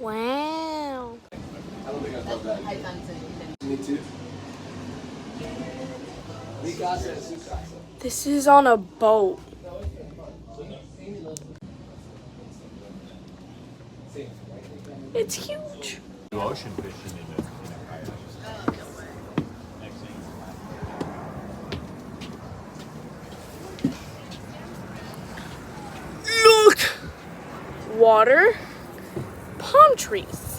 Wow. I don't think I thought that. Me too. This is on a boat. It's huge. Ocean fishing in a kayak. Next thing. Look! Water, palm trees.